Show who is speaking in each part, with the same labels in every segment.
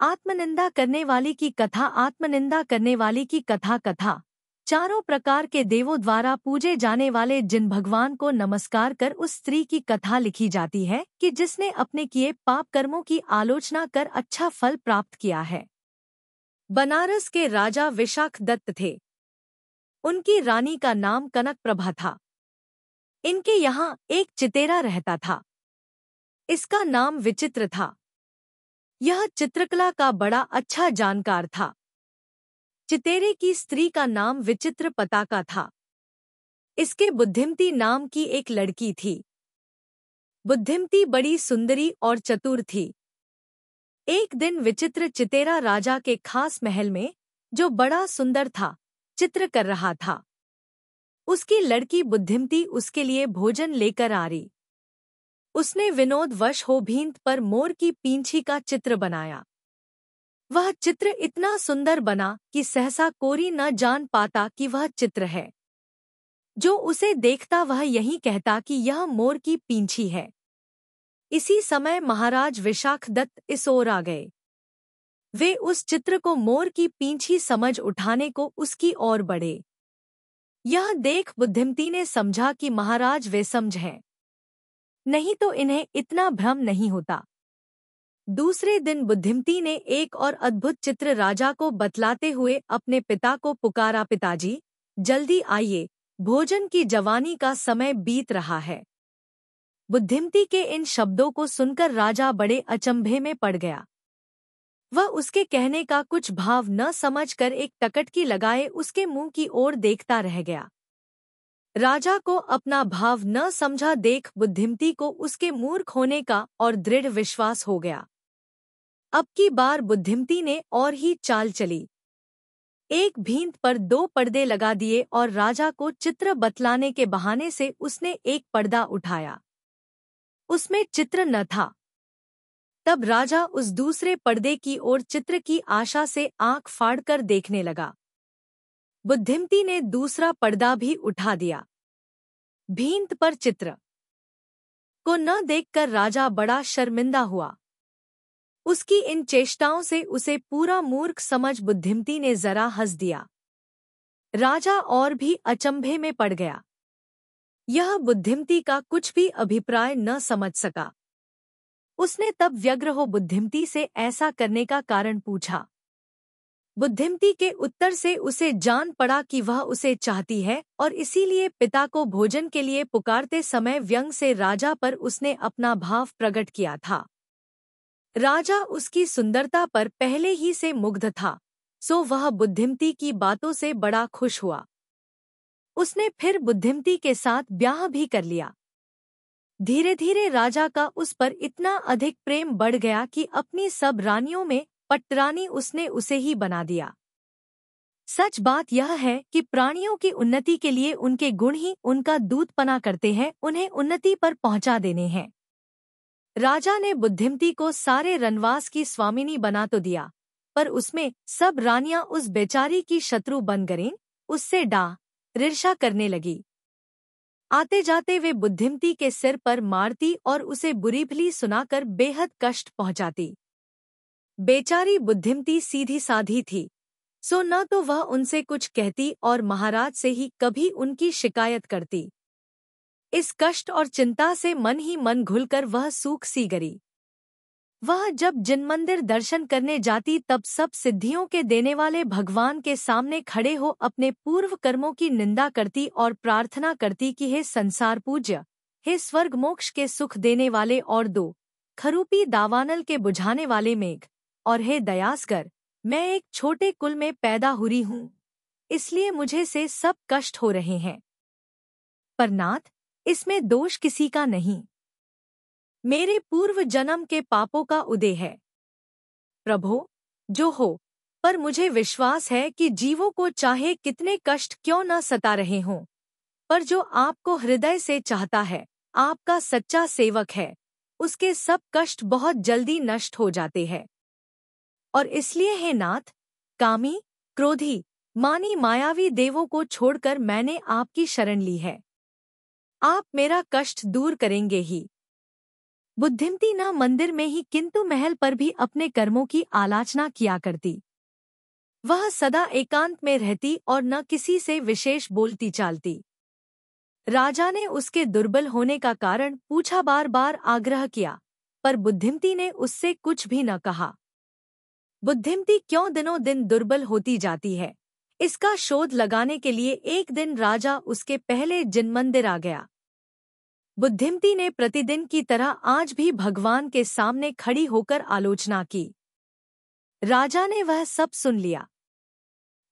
Speaker 1: आत्मनिंदा करने वाली की कथा। आत्मनिंदा करने वाली की कथा। कथा चारों प्रकार के देवों द्वारा पूजे जाने वाले जिन भगवान को नमस्कार कर उस स्त्री की कथा लिखी जाती है कि जिसने अपने किए पाप कर्मों की आलोचना कर अच्छा फल प्राप्त किया है। बनारस के राजा विशाख दत्त थे। उनकी रानी का नाम कनक प्रभा था। इनके यहाँ एक चितेरा रहता था। इसका नाम विचित्र था। यह चित्रकला का बड़ा अच्छा जानकार था। चितेरे की स्त्री का नाम विचित्र पताका था। इसके बुद्धिमती नाम की एक लड़की थी। बुद्धिमती बड़ी सुंदरी और चतुर थी। एक दिन विचित्र चितेरा राजा के खास महल में, जो बड़ा सुंदर था, चित्र कर रहा था। उसकी लड़की बुद्धिमती उसके लिए भोजन लेकर आ रही। उसने विनोदवश हो भींत पर मोर की पींछी का चित्र बनाया। वह चित्र इतना सुंदर बना कि सहसा कोई न जान पाता कि वह चित्र है। जो उसे देखता वह यही कहता कि यह मोर की पींछी है। इसी समय महाराज विशाखदत्त इस ओर आ गए। वे उस चित्र को मोर की पींछी समझ उठाने को उसकी ओर बढ़े। यह देख बुद्धिमती ने समझा कि महाराज वे समझ हैं, नहीं तो इन्हें इतना भ्रम नहीं होता। दूसरे दिन बुद्धिमती ने एक और अद्भुत चित्र राजा को बतलाते हुए अपने पिता को पुकारा। पिताजी, जल्दी आइए, भोजन की जवानी का समय बीत रहा है। बुद्धिमती के इन शब्दों को सुनकर राजा बड़े अचंभे में पड़ गया। वह उसके कहने का कुछ भाव न समझकर एक टकटकी लगाए उसके मुंह की ओर देखता रह गया। राजा को अपना भाव न समझा देख बुद्धिमती को उसके मूर्ख होने का और दृढ़ विश्वास हो गया। अब की बार बुद्धिमती ने और ही चाल चली। एक भींत पर 2 पर्दे लगा दिए और राजा को चित्र बतलाने के बहाने से उसने एक पर्दा उठाया। उसमें चित्र न था। तब राजा उस दूसरे पर्दे की ओर चित्र की आशा से आंख फाड़कर देखने लगा। बुद्धिमती ने दूसरा पर्दा भी उठा दिया। भींत पर चित्र को न देखकर राजा बड़ा शर्मिंदा हुआ। उसकी इन चेष्टाओं से उसे पूरा मूर्ख समझ बुद्धिमती ने जरा हंस दिया। राजा और भी अचंभे में पड़ गया। यह बुद्धिमती का कुछ भी अभिप्राय न समझ सका। उसने तब व्यग्र हो बुद्धिमती से ऐसा करने का कारण पूछा। बुद्धिमती के उत्तर से उसे जान पड़ा कि वह उसे चाहती है और इसीलिए पिता को भोजन के लिए पुकारते समय व्यंग से राजा पर उसने अपना भाव प्रकट किया था। राजा उसकी सुंदरता पर पहले ही से मुग्ध था, सो वह बुद्धिमती की बातों से बड़ा खुश हुआ। उसने फिर बुद्धिमती के साथ ब्याह भी कर लिया। धीरे धीरे राजा का उस पर इतना अधिक प्रेम बढ़ गया कि अपनी सब रानियों में पट्टरानी उसने उसे ही बना दिया। सच बात यह है कि प्राणियों की उन्नति के लिए उनके गुण ही उनका दूतपना करते हैं, उन्हें उन्नति पर पहुंचा देने हैं। राजा ने बुद्धिमती को सारे रनवास की स्वामिनी बना तो दिया, पर उसमें सब रानियां उस बेचारी की शत्रु बन गईं, उससे डाह ईर्ष्या करने लगी। आते जाते वे बुद्धिमती के सिर पर मारती और उसे बुरी भली सुनाकर बेहद कष्ट पहुंचाती। बेचारी बुद्धिमती सीधी साधी थी, सो न तो वह उनसे कुछ कहती और महाराज से ही कभी उनकी शिकायत करती। इस कष्ट और चिंता से मन ही मन घुलकर वह सूख सी गई। वह जब जिन मंदिर दर्शन करने जाती तब सब सिद्धियों के देने वाले भगवान के सामने खड़े हो अपने पूर्व कर्मों की निंदा करती और प्रार्थना करती कि हे संसार पूज्य, हे स्वर्ग मोक्ष के सुख देने वाले और दो खरूपी दावानल के बुझाने वाले मेघ, और हे दयास्कर, मैं एक छोटे कुल में पैदा हुई हूँ, इसलिए मुझे से सब कष्ट हो रहे हैं। पर नाथ, इसमें दोष किसी का नहीं, मेरे पूर्व जन्म के पापों का उदय है। प्रभो, जो हो, पर मुझे विश्वास है कि जीवों को चाहे कितने कष्ट क्यों न सता रहे हों, पर जो आपको हृदय से चाहता है, आपका सच्चा सेवक है, उसके सब कष्ट बहुत जल्दी नष्ट हो जाते हैं। और इसलिए हे नाथ, कामी, क्रोधी, मानी मायावी देवों को छोड़कर मैंने आपकी शरण ली है। आप मेरा कष्ट दूर करेंगे ही। बुद्धिमती न मंदिर में ही किंतु महल पर भी अपने कर्मों की आलोचना किया करती। वह सदा एकांत में रहती और न किसी से विशेष बोलती चालती। राजा ने उसके दुर्बल होने का कारण पूछा, बार बार आग्रह किया, पर बुद्धिमती ने उससे कुछ भी न कहा। बुद्धिमती क्यों दिनों दिन दुर्बल होती जाती है, इसका शोध लगाने के लिए एक दिन राजा उसके पहले जिन मंदिर आ गया। बुद्धिमती ने प्रतिदिन की तरह आज भी भगवान के सामने खड़ी होकर आलोचना की। राजा ने वह सब सुन लिया।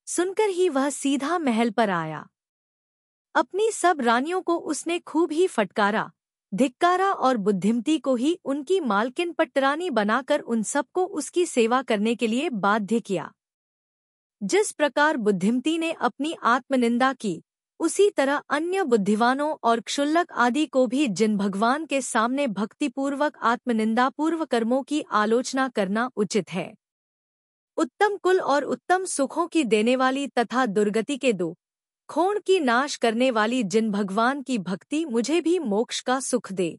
Speaker 1: सुनकर ही वह सीधा महल पर आया। अपनी सब रानियों को उसने खूब ही फटकारा, धिक्कारा और बुद्धिमती को ही उनकी मालकिन पट्टरानी बनाकर उन सबको उसकी सेवा करने के लिए बाध्य किया। जिस प्रकार बुद्धिमती ने अपनी आत्मनिंदा की, उसी तरह अन्य बुद्धिवानों और क्षुल्लक आदि को भी जिन भगवान के सामने भक्तिपूर्वक आत्मनिंदापूर्व कर्मों की आलोचना करना उचित है। उत्तम कुल और उत्तम सुखों की देने वाली तथा दुर्गति के दो खोण की नाश करने वाली जिन भगवान की भक्ति मुझे भी मोक्ष का सुख दे।